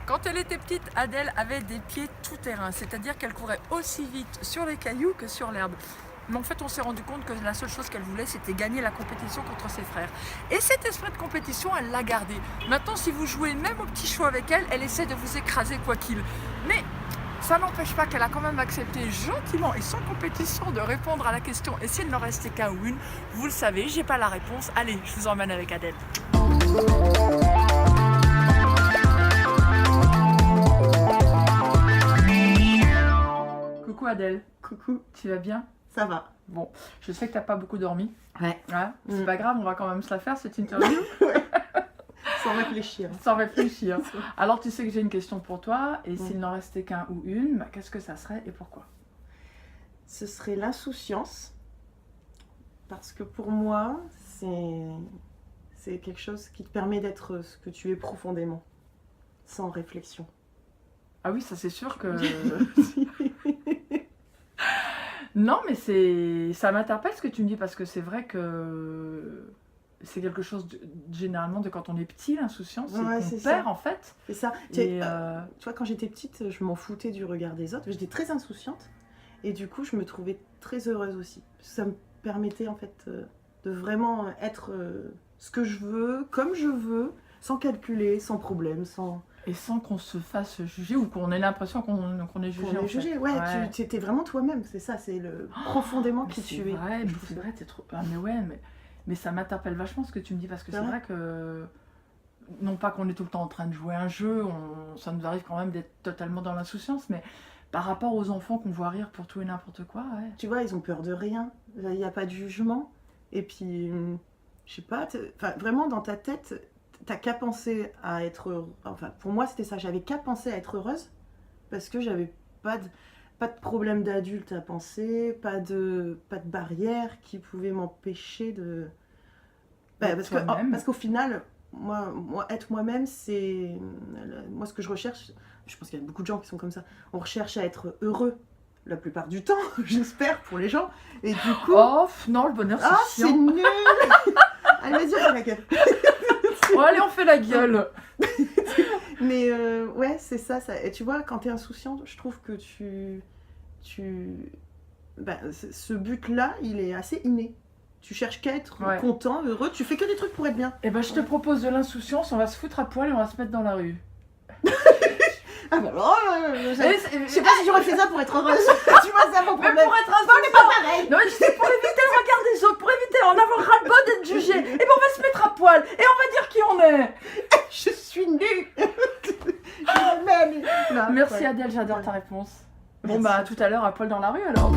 Quand elle était petite, Adèle avait des pieds tout-terrain, c'est-à-dire qu'elle courait aussi vite sur les cailloux que sur l'herbe. Mais en fait, on s'est rendu compte que la seule chose qu'elle voulait, c'était gagner la compétition contre ses frères. Et cet esprit de compétition, elle l'a gardé. Maintenant, si vous jouez même au petit show avec elle, elle essaie de vous écraser quoi qu'il. Mais ça n'empêche pas qu'elle a quand même accepté gentiment et sans compétition de répondre à la question. Et s'il n'en restait qu'un ou une, vous le savez, j'ai pas la réponse. Allez, je vous emmène avec Adèle. Coucou Adèle. Coucou, Tu vas bien? ça va. Bon, je sais que t'as pas beaucoup dormi. Ouais. C'est pas grave, on va quand même se la faire cette interview. Sans réfléchir. Sans réfléchir. Alors tu sais que j'ai une question pour toi, et s'il n'en restait qu'un ou une, bah, qu'est-ce que ça serait et pourquoi? Ce serait l'insouciance. Parce que pour moi, c'est quelque chose qui te permet d'être ce que tu es profondément. Sans réflexion. Ah oui, ça c'est sûr que... Non, mais ça m'interpelle ce que tu me dis, parce que c'est vrai que c'est quelque chose généralement de quand on est petit, l'insouciance, c'est Ouais, qu'on c'est perd ça. en fait. C'est ça. Et, Tu vois, quand j'étais petite, je m'en foutais du regard des autres. J'étais très insouciante. Et du coup, je me trouvais très heureuse aussi. Ça me permettait en fait de vraiment être ce que je veux, comme je veux, sans calculer, sans problème, sans... Et sans qu'on se fasse juger ou qu'on ait l'impression qu'on est jugé. On est jugé, ouais, tu étais vraiment toi-même, c'est ça, c'est profondément qui tu es. Vrai, c'est vrai, t'es trop... Ah, mais ouais, mais ça m'interpelle vachement ce que tu me dis, parce que c'est vrai que... Non pas qu'on est tout le temps en train de jouer un jeu, ça nous arrive quand même d'être totalement dans l'insouciance, mais par rapport aux enfants qu'on voit rire pour tout et n'importe quoi, ouais. Tu vois, ils ont peur de rien, il n'y a pas de jugement, et puis, je sais pas, vraiment dans ta tête... T'as qu'à penser à être heureuse. Enfin, pour moi, c'était ça. J'avais qu'à penser à être heureuse parce que j'avais pas de problème d'adulte à penser, pas de barrière qui pouvait m'empêcher de... parce qu'au final, moi, être moi-même, c'est... Moi, ce que je recherche, je pense qu'il y a beaucoup de gens qui sont comme ça, on recherche à être heureux la plupart du temps, j'espère, pour les gens. Et du coup... Oh, non, le bonheur, c'est chiant. c'est nul. Allez, vas-y, on fait la gueule. Oh, allez, on fait la gueule. Mais ouais, c'est ça. Et tu vois, quand t'es insouciante, je trouve que ce but-là, il est assez inné. Tu cherches qu'à être content, heureux, tu fais que des trucs pour être bien. Et ben, je te propose de l'insouciance, on va se foutre à poil et on va se mettre dans la rue. Ah bah alors, je sais pas si j'aurais fait ça pour être heureuse. Tu vois, c'est mon problème. Mais pour être insouciant, on n'est pas pareil. Non, mais c'est pour éviter le regard des autres, pour éviter d'en avoir ras-le-bol d'être jugé. Et ben, on va se mettre à poil et on va dire qui on est. Je suis nulle. Merci Adèle, j'adore ta réponse. Bon bah, à tout à l'heure à poil dans la rue alors.